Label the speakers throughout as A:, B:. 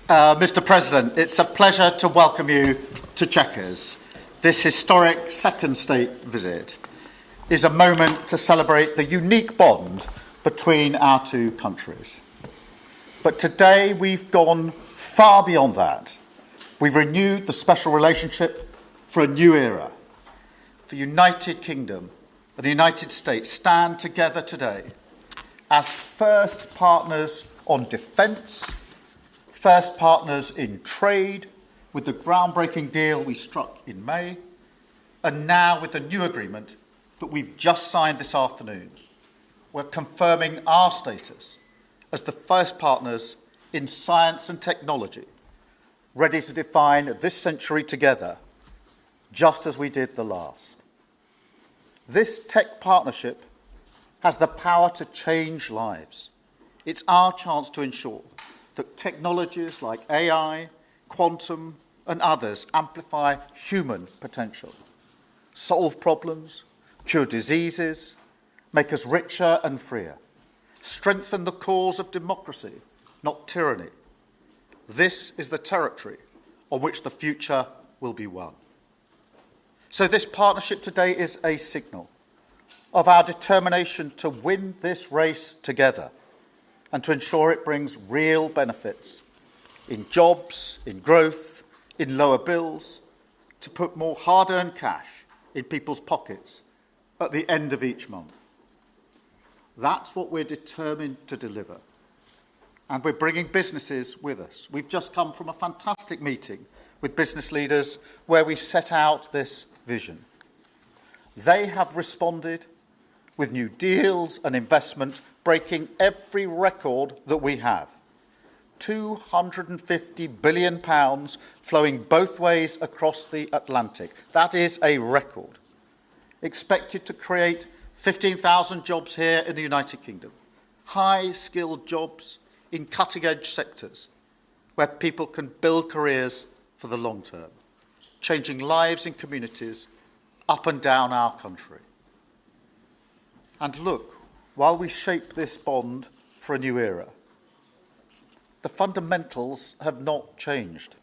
A: Mr. President, it's a pleasure to welcome you to Chequers. This historic second state visit is a moment to celebrate the unique bond between our two countries. But today we've gone far beyond that. We've renewed the special relationship for a new era. The United Kingdom and the United States stand together today as first partners on defence, first partners in trade with the groundbreaking deal we struck in May, and now with the new agreement that we've just signed this afternoon. We're confirming our status as the first partners in science and technology, ready to define this century together, just as we did the last. This tech partnership has the power to change lives. It's our chance to ensure that technologies like AI, quantum, and others amplify human potential, solve problems, cure diseases, make us richer and freer, strengthen the cause of democracy, not tyranny. This is the territory on which the future will be won. So this partnership today is a signal of our determination to win this race together and to ensure it brings real benefits in jobs, in growth, in lower bills, to put more hard-earned cash in people's pockets at the end of each month. That's what we're determined to deliver. And we're bringing businesses with us. We've just come from a fantastic meeting with business leaders where we set out this vision. They have responded with new deals and investment, breaking every record that we have. £250 billion flowing both ways across the Atlantic. That is a record. Expected to create 15,000 jobs here in the United Kingdom. High-skilled jobs in cutting-edge sectors where people can build careers for the long term, changing lives in communities up and down our country. And look, while we shape this bond for a new era, the fundamentals have not changed.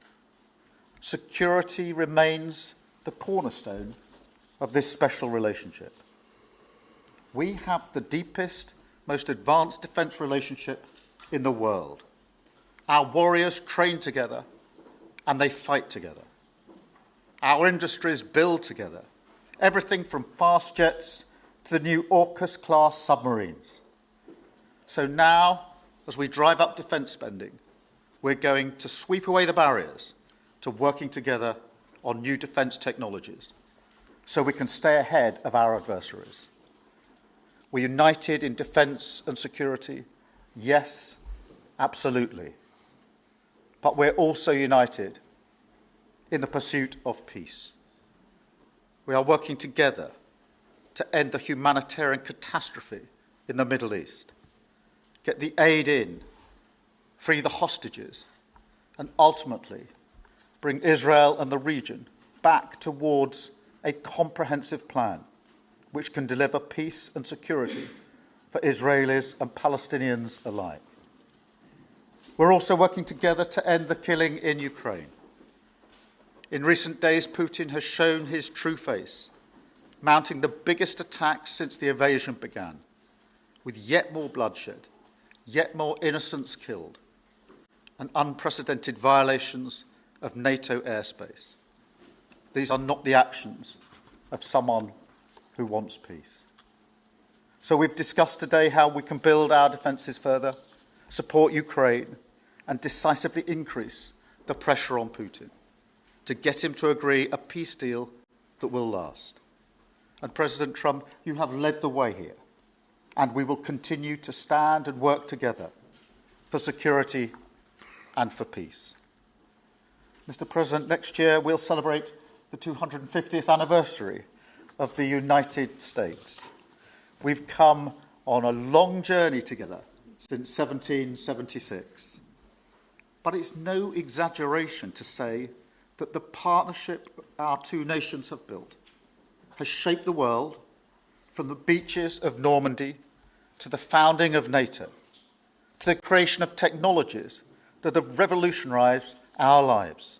A: Security remains the cornerstone of this special relationship. We have the deepest, most advanced defence relationship in the world. Our warriors train together and they fight together. Our industries build together, everything from fast jets to the new AUKUS-class submarines. So now, as we drive up defence spending, we're going to sweep away the barriers to working together on new defence technologies so we can stay ahead of our adversaries. We're united in defence and security. Yes, absolutely. But we're also united in the pursuit of peace. We are working together to end the humanitarian catastrophe in the Middle East, get the aid in, free the hostages, and ultimately bring Israel and the region back towards a comprehensive plan which can deliver peace and security for Israelis and Palestinians alike. We're also working together to end the killing in Ukraine. In recent days, Putin has shown his true face, mounting the biggest attacks since the invasion began, with yet more bloodshed, yet more innocents killed, and unprecedented violations of NATO airspace. These are not the actions of someone who wants peace. So we've discussed today how we can build our defences further, support Ukraine, and decisively increase the pressure on Putin to get him to agree a peace deal that will last. And President Trump, you have led the way here, and we will continue to stand and work together for security and for peace. Mr. President, next year we'll celebrate the 250th anniversary of the United States. We've come on a long journey together since 1776. But it's no exaggeration to say that the partnership our two nations have built has shaped the world from the beaches of Normandy to the founding of NATO, to the creation of technologies that have revolutionised our lives.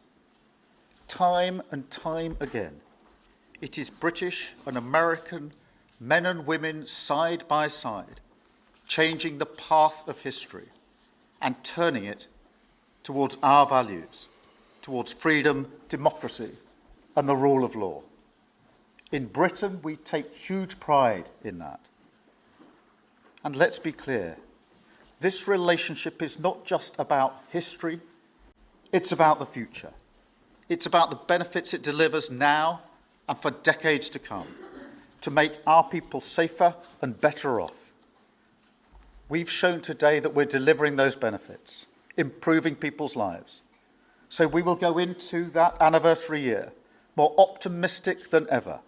A: Time and time again, it is British and American men and women side by side, changing the path of history and turning it towards our values, towards freedom, democracy, and the rule of law. In Britain, we take huge pride in that. And let's be clear, this relationship is not just about history, it's about the future. It's about the benefits it delivers now and for decades to come, to make our people safer and better off. We've shown today that we're delivering those benefits, improving people's lives. So we will go into that anniversary year more optimistic than ever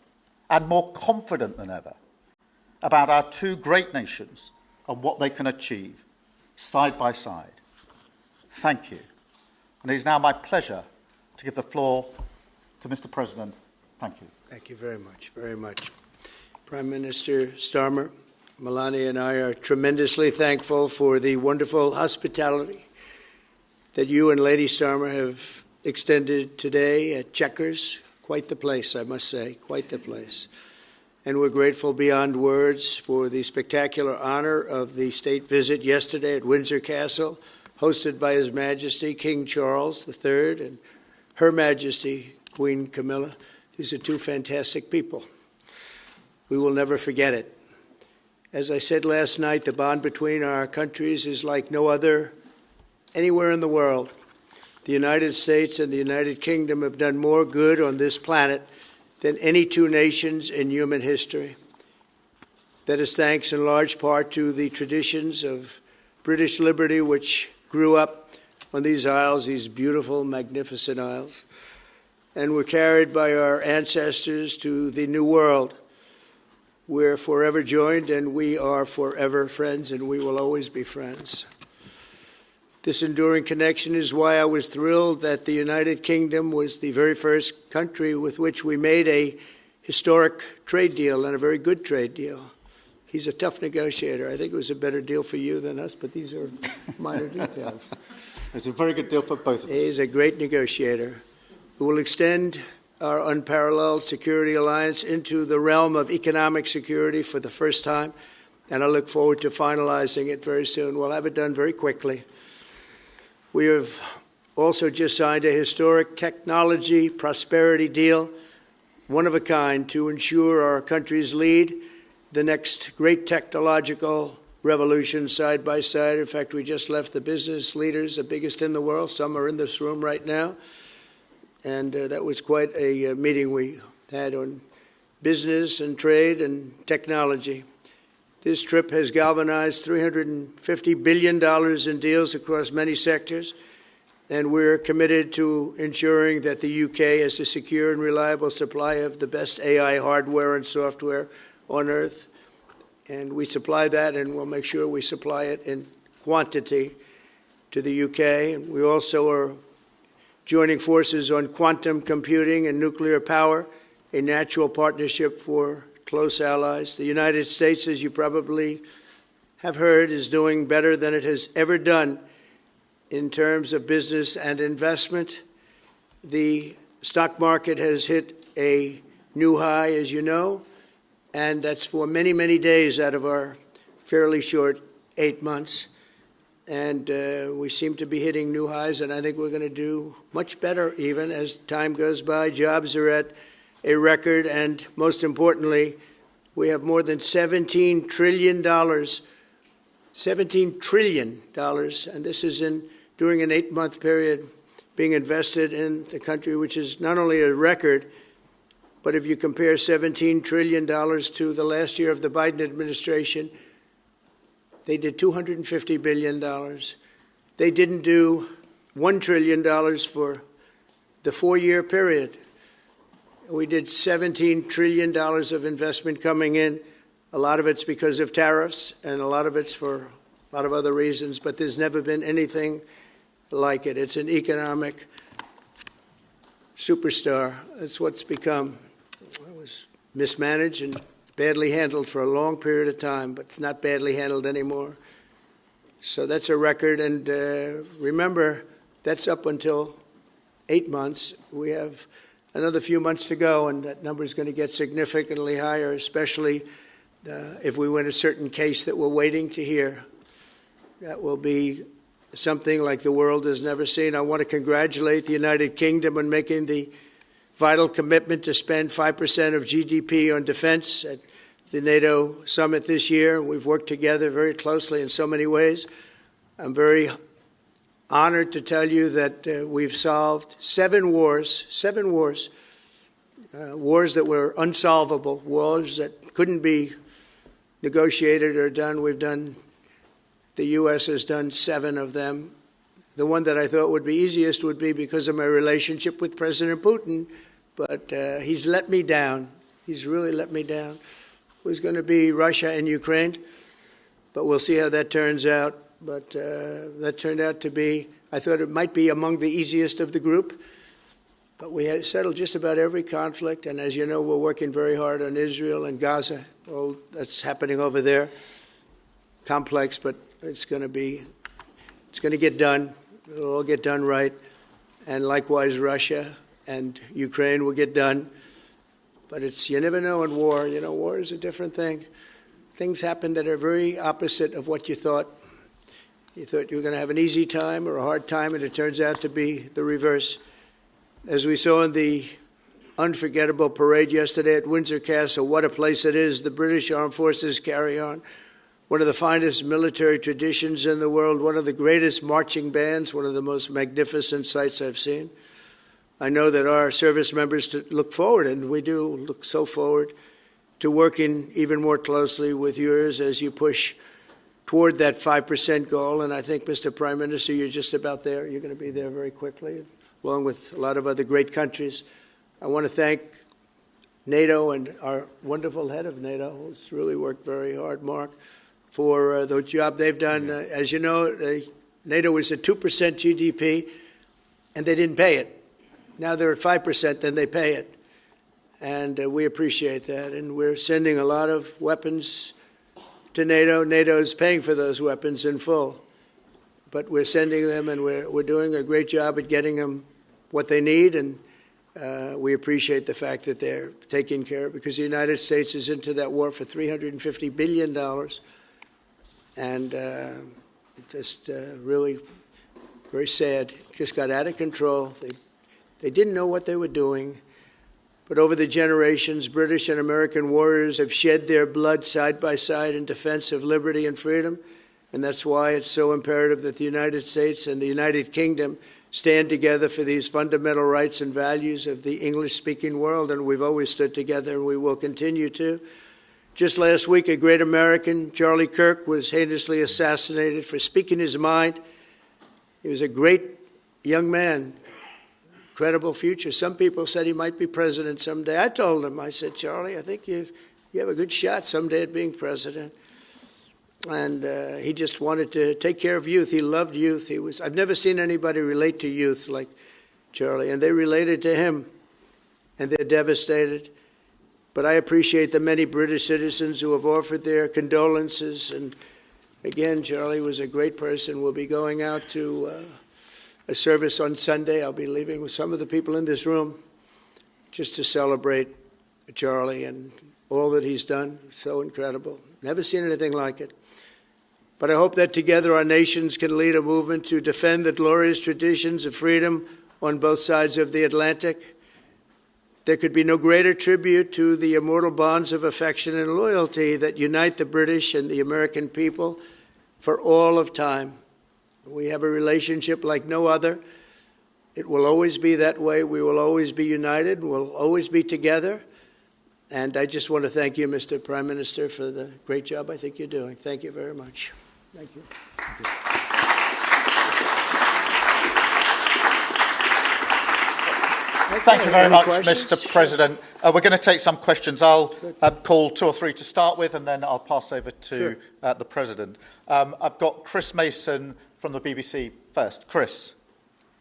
A: and more confident than ever about our two great nations and what they can achieve side by side. Thank you. And it is now my pleasure to give the floor to Mr. President. Thank you.
B: Thank you very much, very much. Prime Minister Starmer, Melania and I are tremendously thankful for the wonderful hospitality that you and Lady Starmer have extended today at Chequers. Quite the place, I must say, quite the place. And we're grateful beyond words for the spectacular honor of the state visit yesterday at Windsor Castle, hosted by His Majesty King Charles III and Her Majesty Queen Camilla. These are two fantastic people. We will never forget it. As I said last night, the bond between our countries is like no other anywhere in the world. The United States and the United Kingdom have done more good on this planet than any two nations in human history. That is thanks in large part to the traditions of British liberty, which grew up on these isles, these beautiful, magnificent isles, and were carried by our ancestors to the New World. We're forever joined, and we are forever friends, and we will always be friends. This enduring connection is why I was thrilled that the United Kingdom was the very first country with which we made a historic trade deal, and a very good trade deal. He's a tough negotiator. I think it was a better deal for you than us, but these are minor details.
A: It's a very good deal for both of us.
B: He's a great negotiator who will extend our unparalleled security alliance into the realm of economic security for the first time, and I look forward to finalizing it very soon. We'll have it done very quickly. We have also just signed a historic technology prosperity deal, one of a kind, to ensure our countries lead the next great technological revolution side by side. In fact, we just left the business leaders, the biggest in the world. Some are in this room right now. And that was quite a meeting we had on business and trade and technology. This trip has galvanized $350 billion in deals across many sectors, and we're committed to ensuring that the UK has a secure and reliable supply of the best AI hardware and software on Earth. And we supply that, and we'll make sure we supply it in quantity to the UK. And we also are joining forces on quantum computing and nuclear power, a natural partnership for close allies. The United States, as you probably have heard, is doing better than it has ever done in terms of business and investment. The stock market has hit a new high, as you know, and that's for many, many days out of our fairly short 8 months. And we seem to be hitting new highs, and I think we're going to do much better even as time goes by. Jobs are at a record, and most importantly, we have more than $17 trillion, $17 trillion, and this is during an 8-month period being invested in the country, which is not only a record, but if you compare $17 trillion to the last year of the Biden administration, they did $250 billion. They didn't do $1 trillion for the 4-year period. We did $17 trillion of investment coming in. A lot of it's because of tariffs, and a lot of it's for a lot of other reasons, but there's never been anything like it. It's an economic superstar. That's what's become. It was mismanaged and badly handled for a long period of time, but it's not badly handled anymore. So that's a record. And remember, that's up until 8 months. We have another few months to go, and that number is going to get significantly higher, especially if we win a certain case that we're waiting to hear. That will be something like the world has never seen. I want to congratulate the United Kingdom on making the vital commitment to spend 5% of GDP on defense at the NATO summit this year. We've worked together very closely in so many ways. I'm very honored to tell you that we've solved 7 wars, wars that were unsolvable, wars that couldn't be negotiated or done. The U.S. has done 7 of them. The one that I thought would be easiest would be because of my relationship with President Putin, but he's let me down. He's really let me down. It was going to be Russia and Ukraine, but we'll see how that turns out. But that turned out to be, I thought it might be among the easiest of the group, but we had settled just about every conflict, and as you know, we're working very hard on Israel and Gaza. All that's happening over there. Complex, but it's going to get done. It'll all get done right. And likewise, Russia and Ukraine will get done. But you never know in war. You know, war is a different thing. Things happen that are very opposite of what you thought. You thought you were going to have an easy time or a hard time, and it turns out to be the reverse. As we saw in the unforgettable parade yesterday at Windsor Castle, what a place it is. The British Armed Forces carry on one of the finest military traditions in the world, one of the greatest marching bands, one of the most magnificent sights I've seen. I know that our service members look forward, and we do look so forward to working even more closely with yours as you push toward that 5% goal. And I think, Mr. Prime Minister, you're just about there. You're going to be there very quickly, along with a lot of other great countries. I want to thank NATO and our wonderful head of NATO, who's really worked very hard, Mark, for the job they've done. As you know, NATO was at 2% GDP, and they didn't pay it. Now they're at 5%, then they pay it. And we appreciate that. And we're sending a lot of weapons to NATO. NATO is paying for those weapons in full. But we're sending them, and we're doing a great job at getting them what they need. And we appreciate the fact that they're taking care of it, because the United States is into that war for $350 billion. And just really very sad. It just got out of control. They didn't know what they were doing. But over the generations, British and American warriors have shed their blood side by side in defense of liberty and freedom. And that's why it's so imperative that the United States and the United Kingdom stand together for these fundamental rights and values of the English-speaking world. And we've always stood together, and we will continue to. Just last week, a great American, Charlie Kirk, was heinously assassinated for speaking his mind. He was a great young man, incredible future. Some people said he might be president someday. I told him, I said, Charlie, I think you have a good shot someday at being president. And he just wanted to take care of youth. He loved youth. I've never seen anybody relate to youth like Charlie, and they related to him, and they're devastated. But I appreciate the many British citizens who have offered their condolences. And again, Charlie was a great person. We'll be going out to a service on Sunday. I'll be leaving with some of the people in this room just to celebrate Charlie and all that he's done. So incredible. Never seen anything like it. But I hope that together our nations can lead a movement to defend the glorious traditions of freedom on both sides of the Atlantic. There could be no greater tribute to the immortal bonds of affection and loyalty that unite the British and the American people for all of time. We have a relationship like no other. It will always be that way. We will always be united. We'll always be together. And I just want to thank you, Mr. Prime Minister, for the great job I think you're doing. Thank you very much. Thank you. Thank you.
A: Thank you very much, Mr. President. We're going to take some questions. I'll call 2 or 3 to start with, and then I'll pass over to the President. I've got Chris Mason from the BBC first. Chris.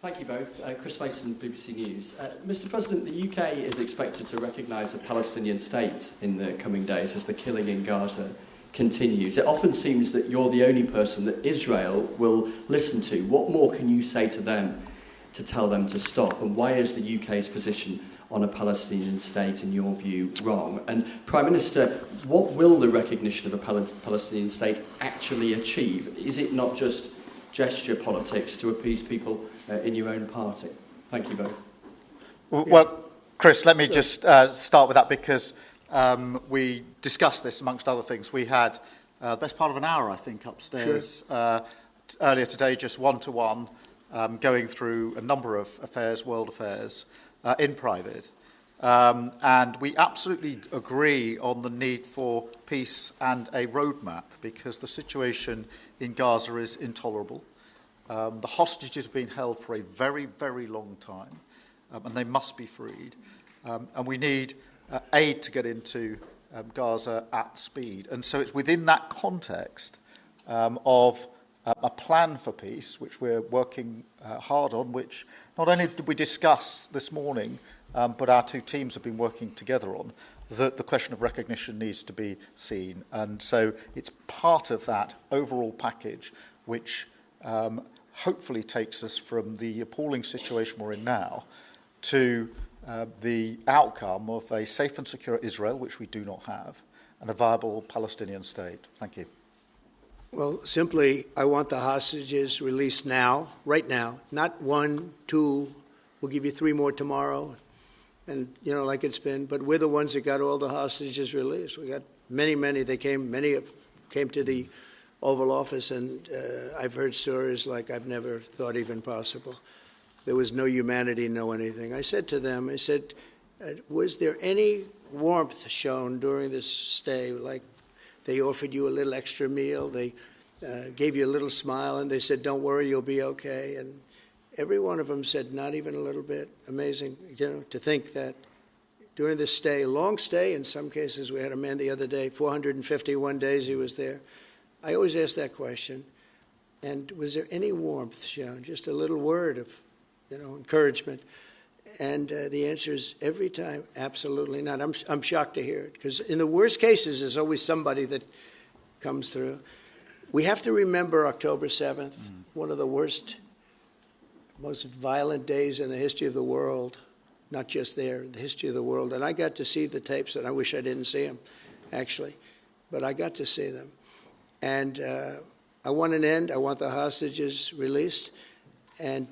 C: Thank you both. Chris Mason, BBC News. Mr. President, the UK is expected to recognise a Palestinian state in the coming days as the killing in Gaza continues. It often seems that you're the only person that Israel will listen to. What more can you say to them to tell them to stop? And why is the UK's position on a Palestinian state, in your view, wrong? And Prime Minister, what will the recognition of a Palestinian state actually achieve? Is it not just gesture politics to appease people in your own party? Thank you both.
A: Well, Chris, let me just start with that, because we discussed this amongst other things. We had the best part of an hour, I think, upstairs earlier today, just one-to-one, going through a number of affairs, world affairs, in private. And we absolutely agree on the need for peace and a roadmap, because the situation in Gaza is intolerable. The hostages have been held for a very, very long time, and they must be freed. And we need aid to get into Gaza at speed. And so it's within that context of a plan for peace, which we're working hard on, which not only did we discuss this morning, but our two teams have been working together on, that the question of recognition needs to be seen. And so it's part of that overall package which hopefully takes us from the appalling situation we're in now to the outcome of a safe and secure Israel, which we do not have, and a viable Palestinian state. Thank you.
B: Well, simply, I want the hostages released now, right now, not 1, 2, we'll give you 3 more tomorrow, and, you know, like it's been, but we're the ones that got all the hostages released. We got many, many came to the Oval Office, and I've heard stories like I've never thought even possible. There was no humanity, no anything. I said to them, was there any warmth shown during this stay? Like they offered you a little extra meal, they gave you a little smile, and they said, don't worry, you'll be okay. And every one of them said, not even a little bit. Amazing, you know, to think that during this stay, long stay, in some cases, we had a man the other day, 451 days he was there. I always ask that question. And was there any warmth shown? Just a little word of, you know, encouragement. And the answer is every time, absolutely not. I'm shocked to hear it, because in the worst cases, there's always somebody that comes through. We have to remember October 7th, one of the worst, most violent days in the history of the world, not just there, the history of the world. And I got to see the tapes, and I wish I didn't see them, actually. But I got to see them. And I want an end. I want the hostages released. And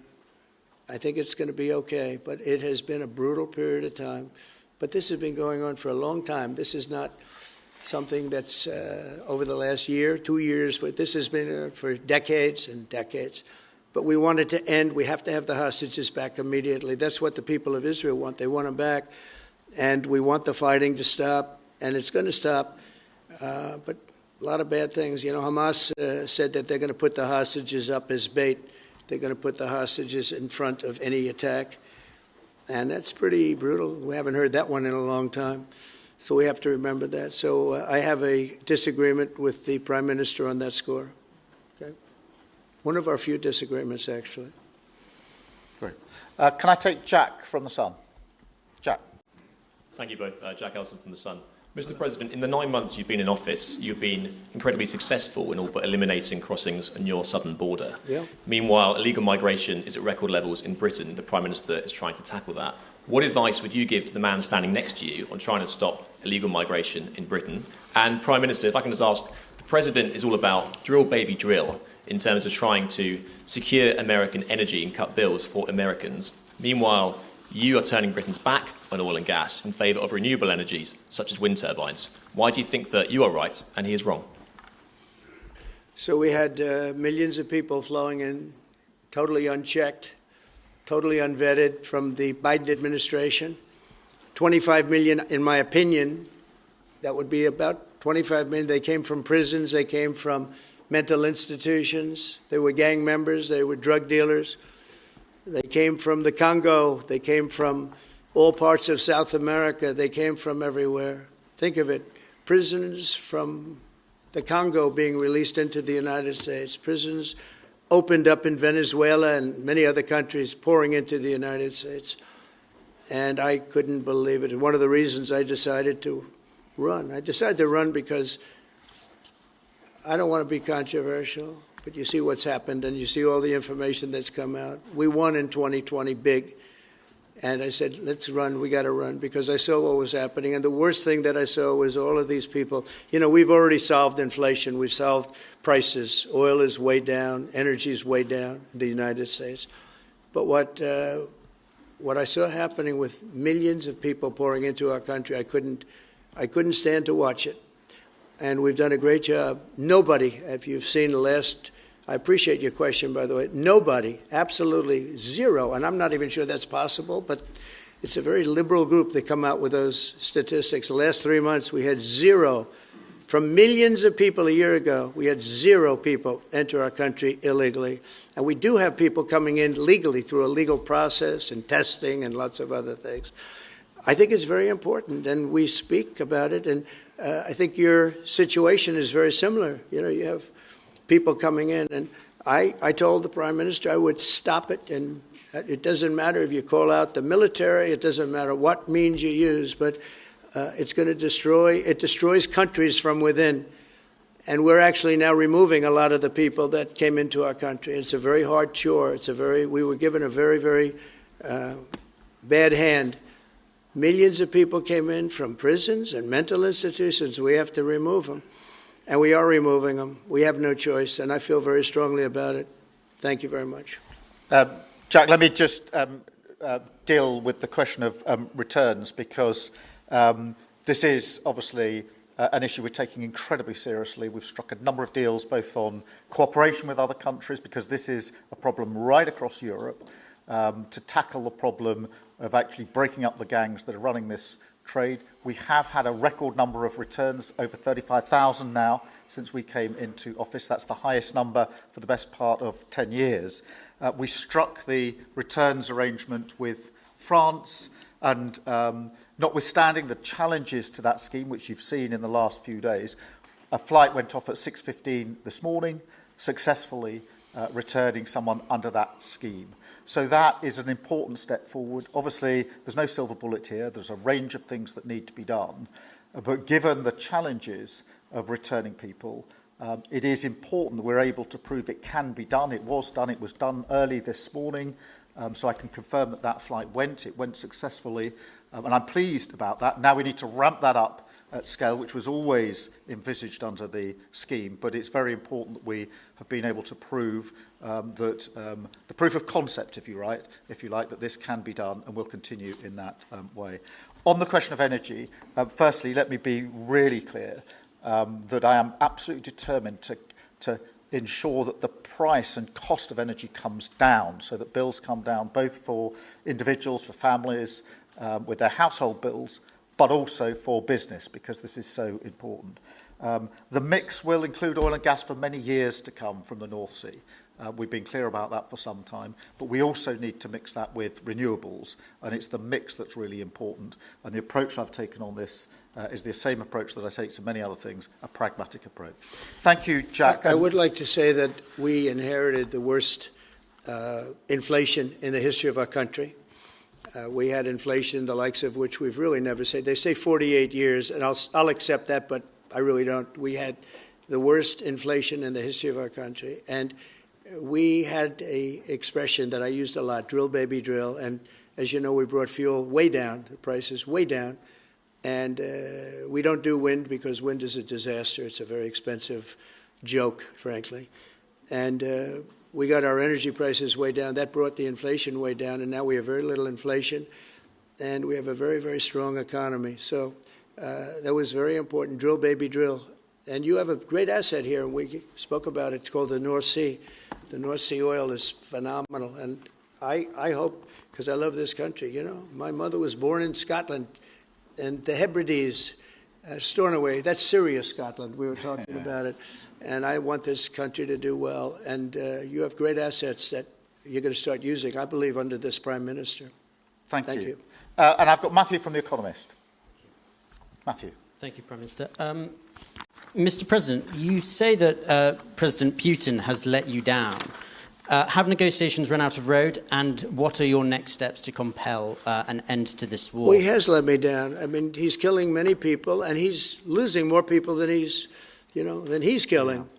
B: I think it's going to be okay, but it has been a brutal period of time. But this has been going on for a long time. This is not something that's over the last year, 2 years. But this has been for decades and decades. But we want it to end. We have to have the hostages back immediately. That's what the people of Israel want. They want them back. And we want the fighting to stop, and it's going to stop. But a lot of bad things. You know, Hamas said that they're going to put the hostages up as bait. They're going to put the hostages in front of any attack. And that's pretty brutal. We haven't heard that one in a long time. So we have to remember that. So I have a disagreement with the Prime Minister on that score. Okay? One of our few disagreements, actually.
A: Great. Can I take Jack from The Sun? Jack.
D: Thank you both. Jack Elson from The Sun. Mr. President, in the 9 months you've been in office, you've been incredibly successful in all but eliminating crossings on your southern border.
B: Yeah.
D: Meanwhile, illegal migration is at record levels in Britain. The Prime Minister is trying to tackle that. What advice would you give to the man standing next to you on trying to stop illegal migration in Britain? And Prime Minister, if I can just ask, the President is all about drill, baby, drill in terms of trying to secure American energy and cut bills for Americans. Meanwhile, you are turning Britain's back on oil and gas in favour of renewable energies, such as wind turbines. Why do you think that you are right and he is wrong?
B: So we had millions of people flowing in, totally unchecked, totally unvetted from the Biden administration. 25 million, in my opinion, that would be about 25 million. They came from prisons, they came from mental institutions, they were gang members, they were drug dealers. They came from the Congo. They came from all parts of South America. They came from everywhere. Think of it. Prisoners from the Congo being released into the United States. Prisons opened up in Venezuela and many other countries pouring into the United States. And I couldn't believe it. One of the reasons I decided to run. I decided to run because I don't want to be controversial, but you see what's happened and you see all the information that's come out. We won in 2020 big. And I said, let's run, we got to run, because I saw what was happening. And the worst thing that I saw was all of these people. You know, we've already solved inflation. We've solved prices. Oil is way down. Energy is way down in the United States. But what I saw happening with millions of people pouring into our country, I couldn't stand to watch it. And we've done a great job. Nobody, if you've seen the last, I appreciate your question, by the way. Nobody, absolutely zero, and I'm not even sure that's possible, but it's a very liberal group that come out with those statistics. The last 3 months, we had zero. From millions of people a year ago, we had zero people enter our country illegally. And we do have people coming in legally through a legal process and testing and lots of other things. I think it's very important, and we speak about it. And I think your situation is very similar. You know, you have people coming in, and I told the Prime Minister I would stop it, and it doesn't matter if you call out the military, it doesn't matter what means you use, but it's going to destroys countries from within. And we're actually now removing a lot of the people that came into our country. It's a very hard chore. We were given a very, very bad hand. Millions of people came in from prisons and mental institutions. We have to remove them. And we are removing them. We have no choice, and I feel very strongly about it. Thank you very much.
A: Jack, let me just deal with the question of returns, because this is obviously an issue we're taking incredibly seriously. We've struck a number of deals, both on cooperation with other countries, because this is a problem right across Europe, to tackle the problem of actually breaking up the gangs that are running this trade. We have had a record number of returns, over 35,000 now since we came into office. That's the highest number for the best part of 10 years. We struck the returns arrangement with France, and notwithstanding the challenges to that scheme, which you've seen in the last few days, a flight went off at 6:15 this morning, successfully returning someone under that scheme. So that is an important step forward. Obviously, there's no silver bullet here. There's a range of things that need to be done. But given the challenges of returning people, it is important that we're able to prove it can be done. It was done. It was done early this morning. So I can confirm that that flight went. It went successfully. And I'm pleased about that. Now we need to ramp that up at scale, which was always envisaged under the scheme. But it's very important that we have been able to prove that the proof of concept, if you like, that this can be done, and will continue in that way. On the question of energy, firstly, let me be really clear that I am absolutely determined to ensure that the price and cost of energy comes down, so that bills come down, both for individuals, for families, with their household bills, but also for business, because this is so important. The mix will include oil and gas for many years to come from the North Sea. We've been clear about that for some time, but we also need to mix that with renewables, and it's the mix that's really important. And the approach I've taken on this is the same approach that I take to many other things, a pragmatic approach. Thank you, Jack.
B: I would like to say that we inherited the worst inflation in the history of our country. We had inflation, the likes of which we've really never seen. They say 48 years, and I'll accept that, but I really don't. We had the worst inflation in the history of our country. And we had a expression that I used a lot, drill, baby, drill. And as you know, we brought fuel way down, the prices way down. And we don't do wind because wind is a disaster. It's a very expensive joke, frankly. And we got our energy prices way down. That brought the inflation way down, and now we have very little inflation, and we have a very, very strong economy. So that was very important. Drill, baby, drill. And you have a great asset here, and we spoke about it. It's called the North Sea. The North Sea oil is phenomenal, and I hope, because I love this country, you know. My mother was born in Scotland, and the Hebrides, Stornoway, that's Syria, Scotland. We were talking about it. And I want this country to do well. And you have great assets that you're going to start using, I believe, under this Prime Minister.
A: Thank you. And I've got Matthew from The Economist. Matthew.
E: Thank you, Prime Minister. Mr. President, you say that President Putin has let you down. Have negotiations run out of road, and what are your next steps to compel an end to this war?
B: Well, he has let me down. I mean, he's killing many people, and he's losing more people than he's killing.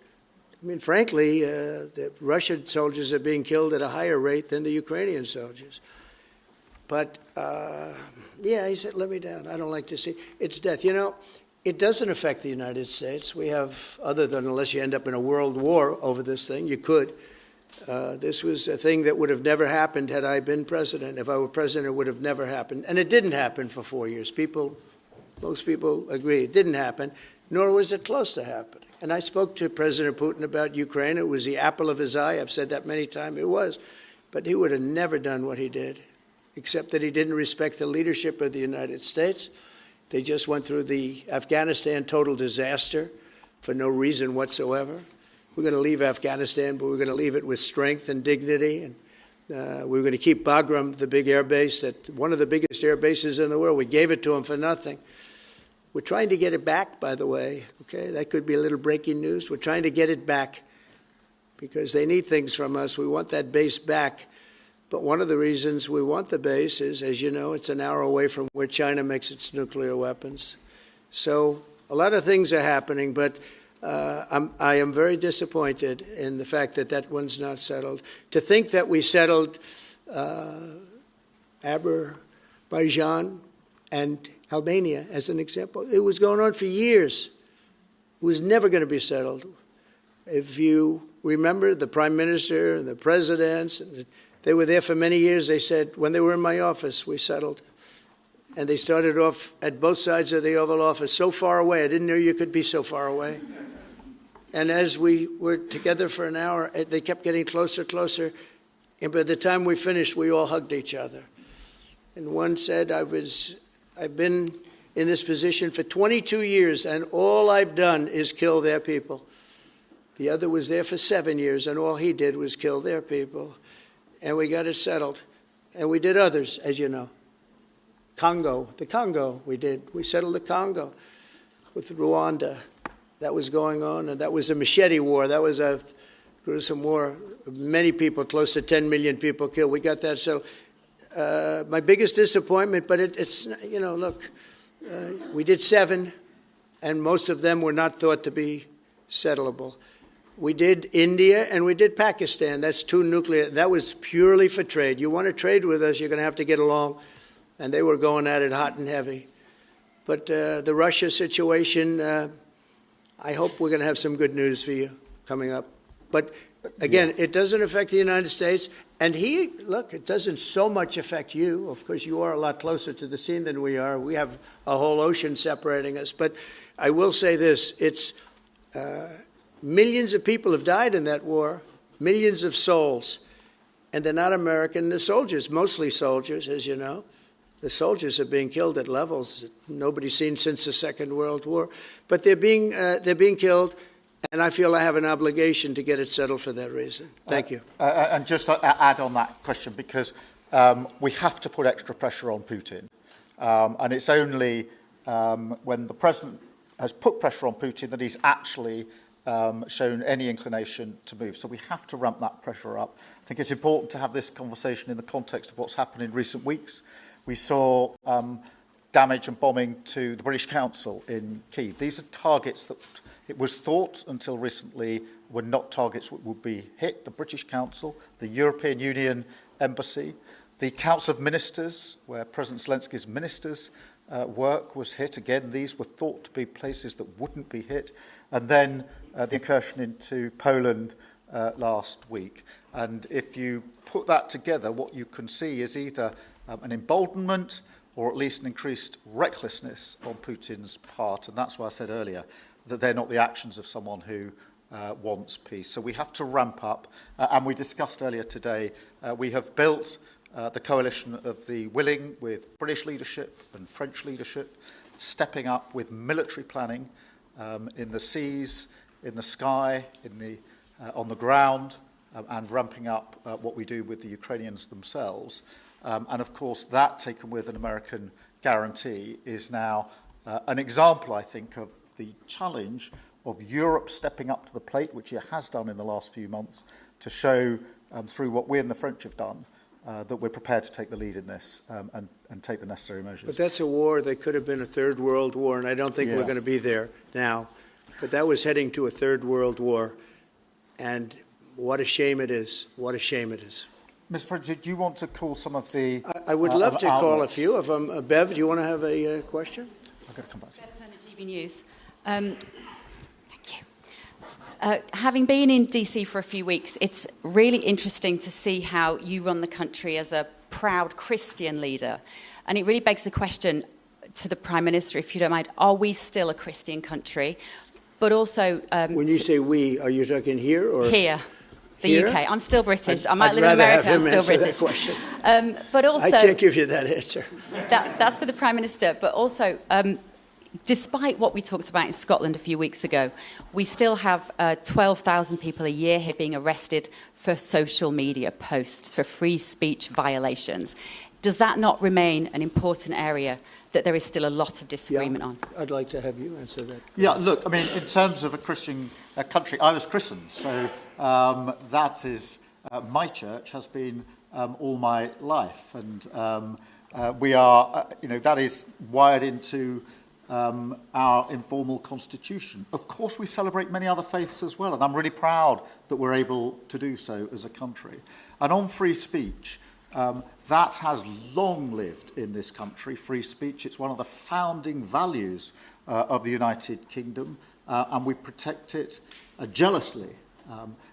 B: I mean, frankly, the Russian soldiers are being killed at a higher rate than the Ukrainian soldiers. But, yeah, he said, let me down. I don't like to see. It's death. You know, it doesn't affect the United States. We have, other than unless you end up in a world war over this thing, you could. This was a thing that would have never happened had I been president. If I were president, it would have never happened. And it didn't happen for 4 years. Most people agree it didn't happen, nor was it close to happening. And I spoke to President Putin about Ukraine. It was the apple of his eye. I've said that many times. It was. But he would have never done what he did, except that he didn't respect the leadership of the United States. They just went through the Afghanistan total disaster for no reason whatsoever. We're going to leave Afghanistan, but we're going to leave it with strength and dignity. And we're going to keep Bagram, the big air base, one of the biggest air bases in the world. We gave it to them for nothing. We're trying to get it back, by the way. Okay, that could be a little breaking news. We're trying to get it back because they need things from us. We want that base back. But one of the reasons we want the base is, as you know, it's an hour away from where China makes its nuclear weapons. So a lot of things are happening, but I am very disappointed in the fact that that one's not settled. To think that we settled Azerbaijan and Albania as an example, it was going on for years. It was never going to be settled. If you remember, the prime minister and the presidents, they were there for many years. They said, when they were in my office, we settled. And they started off at both sides of the Oval Office, so far away. I didn't know you could be so far away. And as we were together for an hour, they kept getting closer, closer. And by the time we finished, we all hugged each other. And one said, I've been in this position for 22 years, and all I've done is kill their people. The other was there for 7 years, and all he did was kill their people. And we got it settled. And we did others, as you know. The Congo, we settled the Congo with Rwanda. That was going on, and that was a machete war. That was a gruesome war. Many people, close to 10 million people killed. We got that settled. My biggest disappointment, but it's, you know, look, we did 7, and most of them were not thought to be settleable. We did India and we did Pakistan. That's 2 nuclear. That was purely for trade. You want to trade with us, you're going to have to get along. And they were going at it hot and heavy. But the Russia situation, I hope we're going to have some good news for you coming up. But again, it doesn't affect the United States. And it doesn't so much affect you. Of course, you are a lot closer to the scene than we are. We have a whole ocean separating us. But I will say this, it's millions of people have died in that war, millions of souls. And they're not American. They're soldiers, mostly soldiers, as you know. The soldiers are being killed at levels that nobody's seen since the Second World War. But they're being killed, and I feel I have an obligation to get it settled for that reason. Thank you.
A: And just to add on that question, because we have to put extra pressure on Putin. And it's only when the president has put pressure on Putin that he's actually shown any inclination to move. So we have to ramp that pressure up. I think it's important to have this conversation in the context of what's happened in recent weeks. We saw damage and bombing to the British Council in Keir. These are targets that it was thought until recently were not targets that would be hit. The British Council, the European Union Embassy, the Council of Ministers, where President Zelensky's ministers' work was hit. Again, these were thought to be places that wouldn't be hit. And then the incursion into Poland last week. And if you put that together, what you can see is either an emboldenment or at least an increased recklessness on Putin's part. And that's why I said earlier that they're not the actions of someone who wants peace. So we have to ramp up. And we discussed earlier today, we have built the coalition of the willing with British leadership and French leadership, stepping up with military planning in the seas, in the sky, on the ground, and ramping up what we do with the Ukrainians themselves. And of course, that taken with an American guarantee is now an example, I think, of the challenge of Europe stepping up to the plate, which it has done in the last few months, to show through what we and the French have done that we're prepared to take the lead in this and take the necessary measures.
B: But that's a war that could have been a third world war, and I don't think we're going to be there now. But that was heading to a third world war. And what a shame it is. What a shame it is.
A: Mr. President, do you want to call some of the...
B: I would love to call a few of them. Bev, do you want to have a question?
A: I've got to come back to you.
F: Bev Turner, GB News. Thank you. Having been in DC for a few weeks, it's really interesting to see how you run the country as a proud Christian leader. And it really begs the question to the Prime Minister, if you don't mind, are we still a Christian country? But also...
B: when you say we, are you talking here or...
F: Here. The
B: Here?
F: UK. I'm still British. I might
B: I'd
F: live in
B: rather
F: America.
B: have
F: I'm
B: him
F: still
B: answer
F: British.
B: that question.
F: But also,
B: I can't give you that answer.
F: that's for the Prime Minister. But also, despite what we talked about in Scotland a few weeks ago, we still have 12,000 people a year here being arrested for social media posts, for free speech violations. Does that not remain an important area that there is still a lot of disagreement on?
B: I'd like to have you answer that.
A: Yeah, look, I mean, in terms of a Christian country, I was christened, so that is, my church has been all my life, and we are, that is wired into our informal constitution. Of course, we celebrate many other faiths as well, and I'm really proud that we're able to do so as a country. And on free speech, that has long lived in this country, free speech. It's one of the founding values of the United Kingdom, and we protect it jealously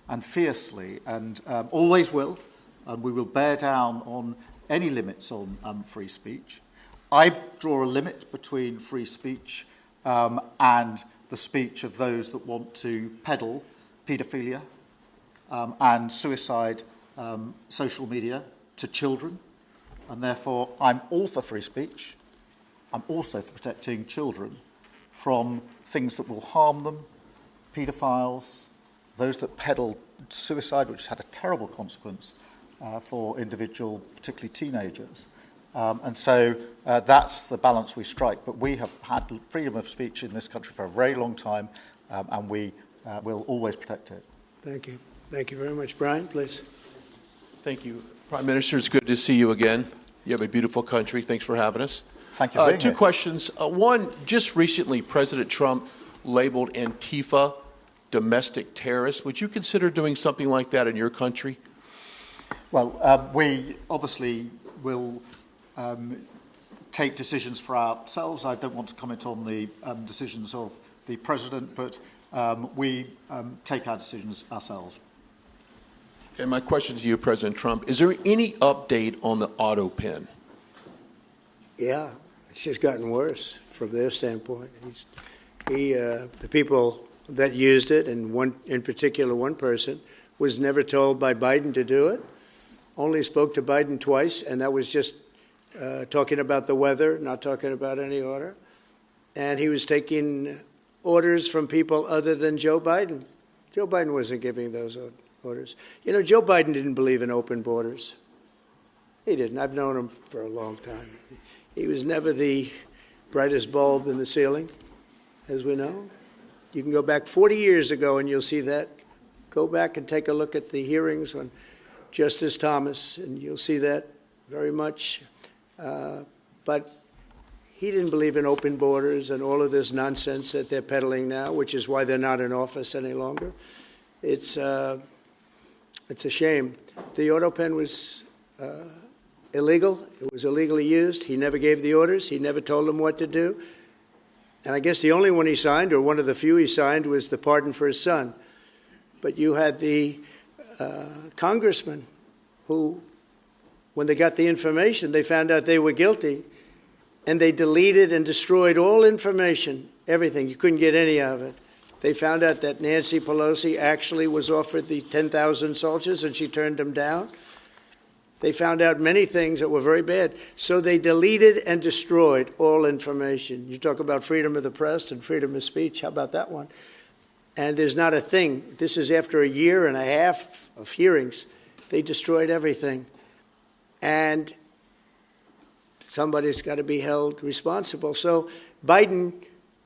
A: and fiercely, and always will, and we will bear down on any limits on free speech. I draw a limit between free speech and the speech of those that want to peddle paedophilia and suicide social media to children, and therefore I'm all for free speech. I'm also for protecting children from things that will harm them, paedophiles, those that peddle suicide, which has had a terrible consequence for individual, particularly teenagers. And so that's the balance we strike. But we have had freedom of speech in this country for a very long time, and we will always protect it.
B: Thank you. Thank you very much. Brian, please.
G: Thank you. Prime Minister, it's good to see you again. You have a beautiful country. Thanks for having us.
A: Thank you for being
G: Two
A: here.
G: questions. One, just recently, President Trump labeled Antifa domestic terrorists. Would you consider doing something like that in your country?
A: Well, we obviously will take decisions for ourselves. I don't want to comment on the decisions of the President, but we take our decisions ourselves.
G: And my question to you, President Trump, is there any update on the Autopen?
B: Yeah, it's just gotten worse from their standpoint. The people that used it, and one in particular, one person, was never told by Biden to do it. Only spoke to Biden twice, and that was just talking about the weather, not talking about any order. And he was taking orders from people other than Joe Biden. Joe Biden wasn't giving those orders. You know, Joe Biden didn't believe in open borders. He didn't. I've known him for a long time. He was never the brightest bulb in the ceiling, as we know. You can go back 40 years ago and you'll see that. Go back and take a look at the hearings on Justice Thomas, and you'll see that very much. But he didn't believe in open borders and all of this nonsense that they're peddling now, which is why they're not in office any longer. It's a shame. The Autopen was illegal. It was illegally used. He never gave the orders. He never told them what to do. And I guess the only one he signed, or one of the few he signed, was the pardon for his son. But you had the congressman who, when they got the information, they found out they were guilty, and they deleted and destroyed all information, everything. You couldn't get any of it. They found out that Nancy Pelosi actually was offered the 10,000 soldiers, and she turned them down. They found out many things that were very bad. So they deleted and destroyed all information. You talk about freedom of the press and freedom of speech. How about that one? And there's not a thing. This is after a year and a half of hearings. They destroyed everything. And somebody's got to be held responsible. So Biden,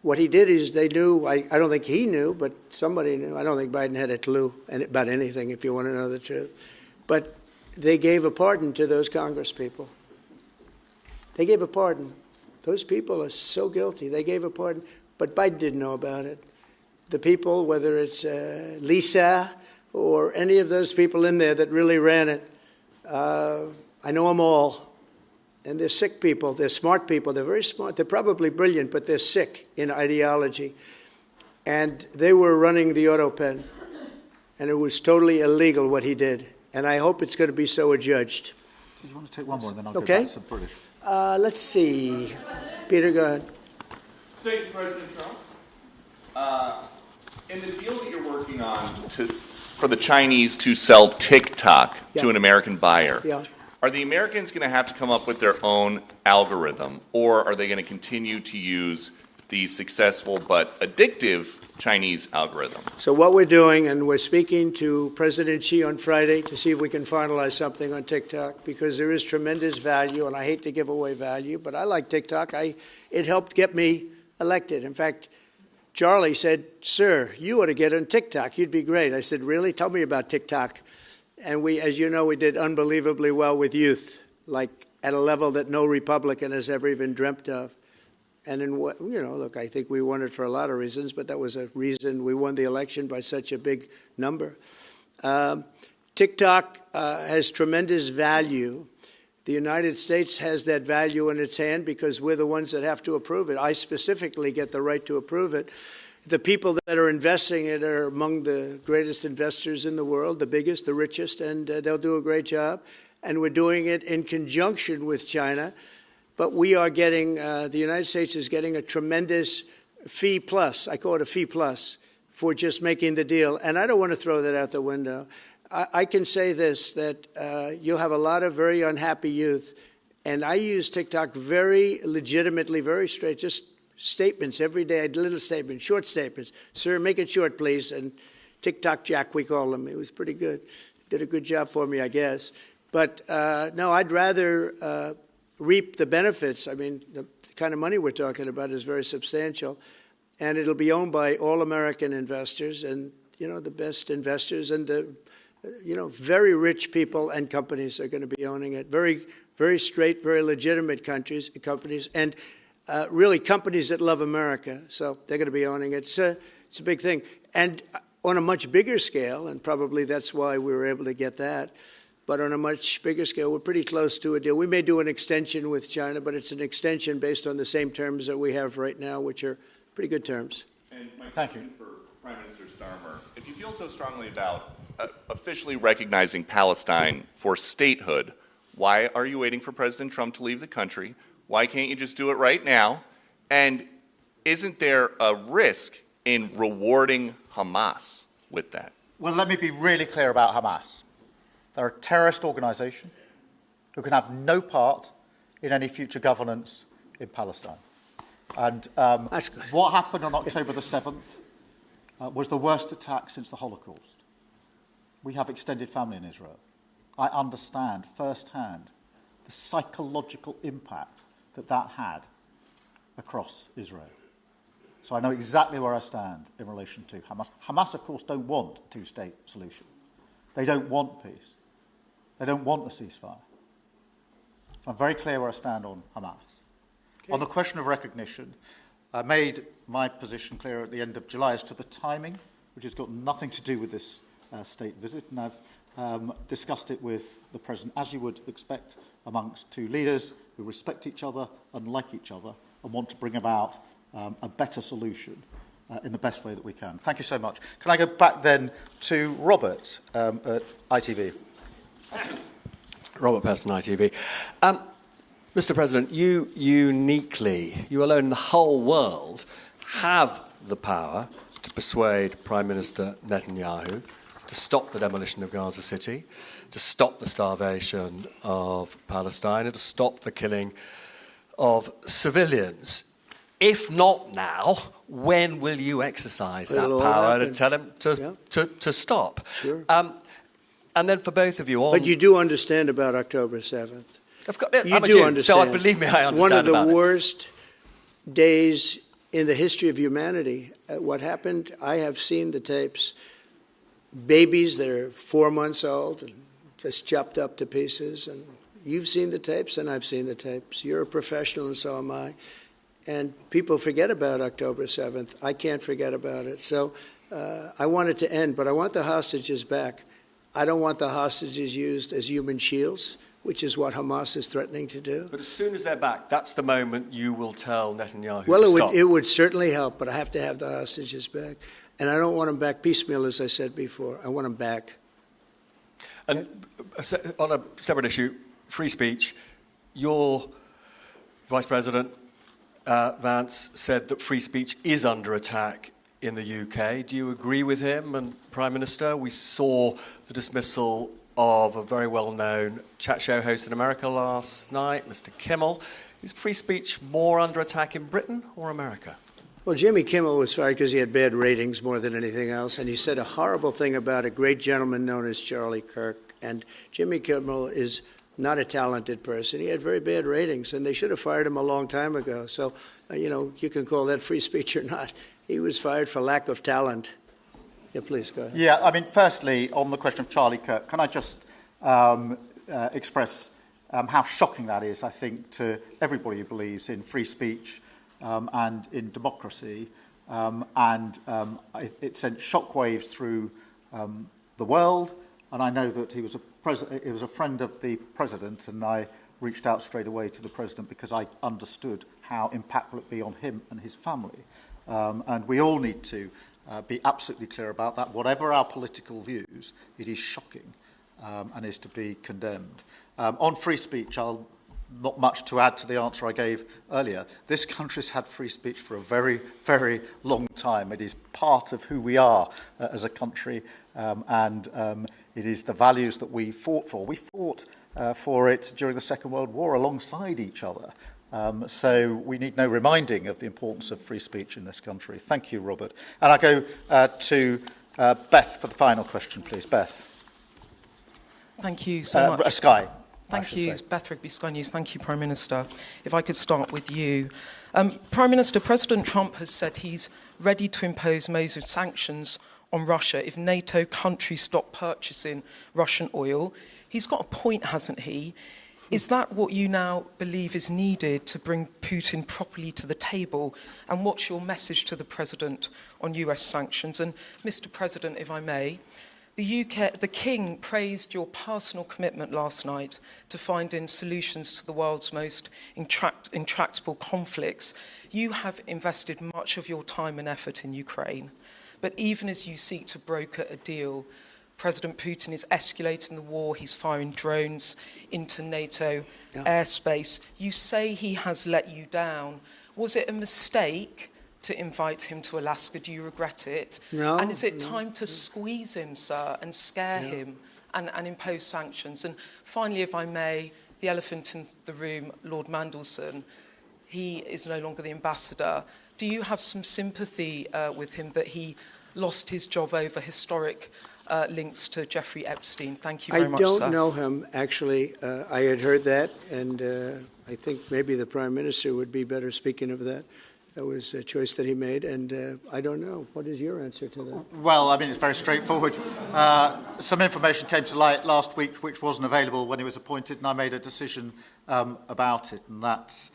B: what he did is they knew, I don't think he knew, but somebody knew. I don't think Biden had a clue about anything, if you want to know the truth. But they gave a pardon to those Congress people. They gave a pardon. Those people are so guilty. They gave a pardon. But Biden didn't know about it. The people, whether it's Lisa or any of those people in there that really ran it. I know them all. And they're sick people. They're smart people. They're very smart. They're probably brilliant, but they're sick in ideology. And they were running the Autopen. And it was totally illegal what he did. And I hope it's going to be so adjudged.
A: Do you want to take one more, and then I'll
B: Okay.
A: go back to British?
B: Let's see. Peter, go ahead.
H: Thank you, President Trump. In the deal that you're working on for the Chinese to sell TikTok to an American buyer, are the Americans going to have to come up with their own algorithm, or are they going to continue to use the successful but addictive Chinese algorithm?
B: So what we're doing, and we're speaking to President Xi on Friday to see if we can finalize something on TikTok, because there is tremendous value, and I hate to give away value, but I like TikTok. It helped get me elected. In fact, Charlie said, "Sir, you ought to get on TikTok. You'd be great." I said, "Really? Tell me about TikTok." And we, as you know, we did unbelievably well with youth, like at a level that no Republican has ever even dreamt of. And in what, look, I think we won it for a lot of reasons, but that was a reason we won the election by such a big number. TikTok has tremendous value. The United States has that value in its hand because we're the ones that have to approve it. I specifically get the right to approve it. The people that are investing it are among the greatest investors in the world, the biggest, the richest, and they'll do a great job. And we're doing it in conjunction with China. But we are getting, the United States is getting a tremendous fee plus, I call it a fee plus, for just making the deal. And I don't want to throw that out the window. I can say this, that you'll have a lot of very unhappy youth. And I use TikTok very legitimately, very straight, just statements every day, little statements, short statements. "Sir, make it short, please." And TikTok Jack, we call him. It was pretty good. Did a good job for me, I guess. But no, I'd rather reap the benefits. I mean, the kind of money we're talking about is very substantial. And it'll be owned by all American investors and, the best investors and the, very rich people and companies are going to be owning it. Very, very straight, very legitimate companies, and really companies that love America. So they're going to be owning it. It's a big thing. And on a much bigger scale, and probably that's why we were able to get that, but on a much bigger scale, we're pretty close to a deal. We may do an extension with China, but it's an extension based on the same terms that we have right now, which are pretty good terms.
H: And my question for Prime Minister Starmer, if you feel so strongly about officially recognizing Palestine for statehood, why are you waiting for President Trump to leave the country? Why can't you just do it right now? And isn't there a risk in rewarding Hamas with that?
A: Well, let me be really clear about Hamas. They're a terrorist organisation who can have no part in any future governance in Palestine. And what happened on October the 7th was the worst attack since the Holocaust. We have extended family in Israel. I understand firsthand the psychological impact that had across Israel. So I know exactly where I stand in relation to Hamas. Hamas, of course, don't want a two-state solution. They don't want peace. They don't want a ceasefire. So I'm very clear where I stand on Hamas. Okay. On the question of recognition, I made my position clear at the end of July as to the timing, which has got nothing to do with this state visit, and I've discussed it with the President, as you would expect, amongst two leaders who respect each other and like each other and want to bring about a better solution in the best way that we can. Thank you so much. Can I go back then to Robert at ITV?
I: Robert Peston, ITV. Mr. President, you uniquely, you alone in the whole world, have the power to persuade Prime Minister Netanyahu to stop the demolition of Gaza City, to stop the starvation of Palestine, and to stop the killing of civilians. If not now, when will you exercise that power to tell him to stop?
B: Sure.
I: And then for both of you...
B: But you do understand about October 7th.
I: You do understand. So believe me, I understand.
B: One of the worst days in the history of humanity. What happened, I have seen the tapes. Babies that are 4 months old and just chopped up to pieces. And you've seen the tapes and I've seen the tapes. You're a professional and so am I. And people forget about October 7th. I can't forget about it. So I want it to end, but I want the hostages back. I don't want the hostages used as human shields, which is what Hamas is threatening to do.
I: But as soon as they're back, that's the moment you will tell Netanyahu
B: well,
I: to stop.
B: it would certainly help, but I have to have the hostages back. And I don't want them back piecemeal, as I said before. I want them back.
I: And on a separate issue, free speech, your Vice President Vance said that free speech is under attack in the UK. Do you agree with him? And Prime Minister, we saw the dismissal of a very well-known chat show host in America last night, Mr. Kimmel. Is free speech more under attack in Britain or America?
B: Well, Jimmy Kimmel was fired because he had bad ratings more than anything else, and he said a horrible thing about a great gentleman known as Charlie Kirk. And Jimmy Kimmel is not a talented person. He had very bad ratings, and they should have fired him a long time ago. So, you can call that free speech or not. He was fired for lack of talent. Yeah, please, go ahead.
A: Yeah, I mean, firstly, on the question of Charlie Kirk, can I just express how shocking that is, I think, to everybody who believes in free speech and in democracy. It sent shockwaves through the world, and I know that he was a friend of the president, and I reached out straight away to the president because I understood how impactful it would be on him and his family. And we all need to be absolutely clear about that. Whatever our political views, it is shocking and is to be condemned. On free speech, not much to add to the answer I gave earlier. This country's had free speech for a very, very long time. It is part of who we are as a country, and it is the values that we fought for. We fought for it during the Second World War alongside each other. So we need no reminding of the importance of free speech in this country. Thank you, Robert. And I go to Beth for the final question, please. Beth.
J: Thank you so much.
A: Sky.
J: Thank you, Beth Rigby, Sky News. Thank you, Prime Minister. If I could start with you. Prime Minister, President Trump has said he's ready to impose major sanctions on Russia if NATO countries stop purchasing Russian oil. He's got a point, hasn't he? Is that what you now believe is needed to bring Putin properly to the table? And what's your message to the President on US sanctions? And Mr. President, if I may, the King praised your personal commitment last night to finding solutions to the world's most intractable conflicts. You have invested much of your time and effort in Ukraine. But even as you seek to broker a deal, President Putin is escalating the war. He's firing drones into NATO airspace. You say he has let you down. Was it a mistake to invite him to Alaska? Do you regret it?
B: No.
J: And is it time to squeeze him, sir, and scare him and impose sanctions? And finally, if I may, the elephant in the room, Lord Mandelson, he is no longer the ambassador. Do you have some sympathy with him that he lost his job over historic links to Jeffrey Epstein? Thank you very much, sir.
B: I don't know him, actually. I had heard that, and I think maybe the Prime Minister would be better speaking of that. That was a choice that he made, and I don't know. What is your answer to that?
A: Well, I mean, it's very straightforward. Some information came to light last week which wasn't available when he was appointed, and I made a decision about it, and that's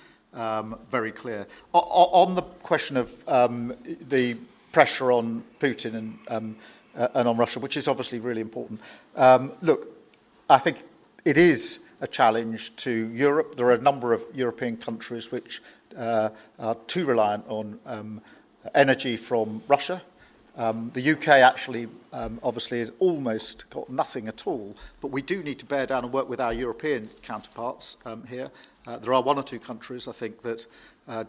A: very clear. On the question of the pressure on Putin and on Russia, which is obviously really important. Look, I think it is a challenge to Europe. There are a number of European countries which are too reliant on energy from Russia. The UK actually obviously has almost got nothing at all, but we do need to bear down and work with our European counterparts here. There are one or two countries, I think, that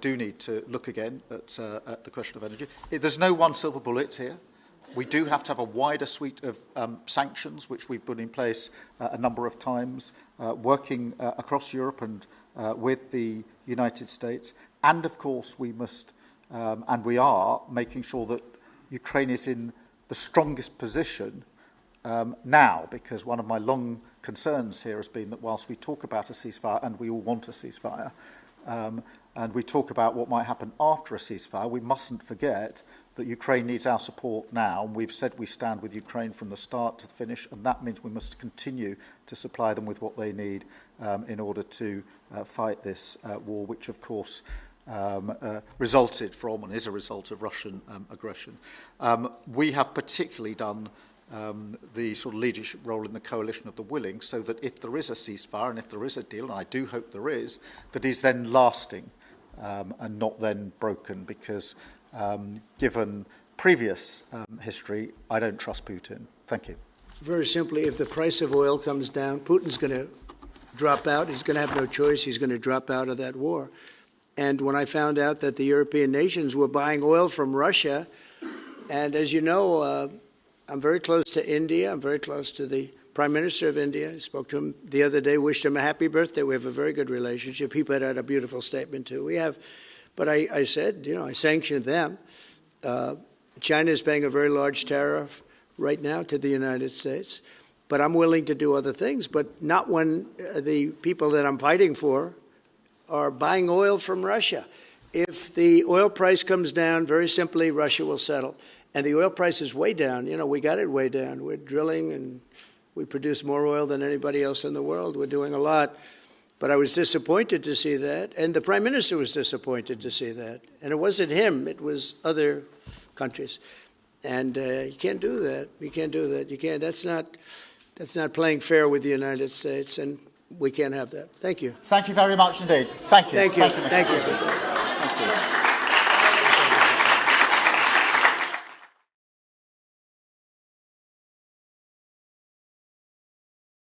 A: do need to look again at the question of energy. There's no one silver bullet here. We do have to have a wider suite of sanctions, which we've put in place a number of times, working across Europe and with the United States. And, of course, we must, and we are, making sure that Ukraine is in the strongest position now, because one of my long concerns here has been that whilst we talk about a ceasefire, and we all want a ceasefire, and we talk about what might happen after a ceasefire, we mustn't forget that Ukraine needs our support now. And we've said we stand with Ukraine from the start to the finish, and that means we must continue to supply them with what they need in order to fight this war, which, of course, resulted from and is a result of Russian aggression. We have particularly done the sort of leadership role in the coalition of the willing, so that if there is a ceasefire and if there is a deal, and I do hope there is, that is then lasting and not then broken, because given previous history, I don't trust Putin. Thank you.
B: Very simply, if the price of oil comes down, Putin's going to drop out. He's going to have no choice. He's going to drop out of that war. And when I found out that the European nations were buying oil from Russia, and as you know, I'm very close to India. I'm very close to the Prime Minister of India. I spoke to him the other day, wished him a happy birthday. We have a very good relationship. He put out a beautiful statement, too. We have, but I said, I sanctioned them. China is paying a very large tariff right now to the United States. But I'm willing to do other things, but not when the people that I'm fighting for are buying oil from Russia. If the oil price comes down, very simply, Russia will settle. And the oil price is way down. We got it way down. We're drilling and we produce more oil than anybody else in the world. We're doing a lot. But I was disappointed to see that. And the Prime Minister was disappointed to see that. And it wasn't him. It was other countries. And you can't do that. You can't do that. You can't. That's not playing fair with the United States. And we can't have that. Thank you.
A: Thank you very much indeed. Thank you.
B: Thank you.
A: Thank you. Thank you.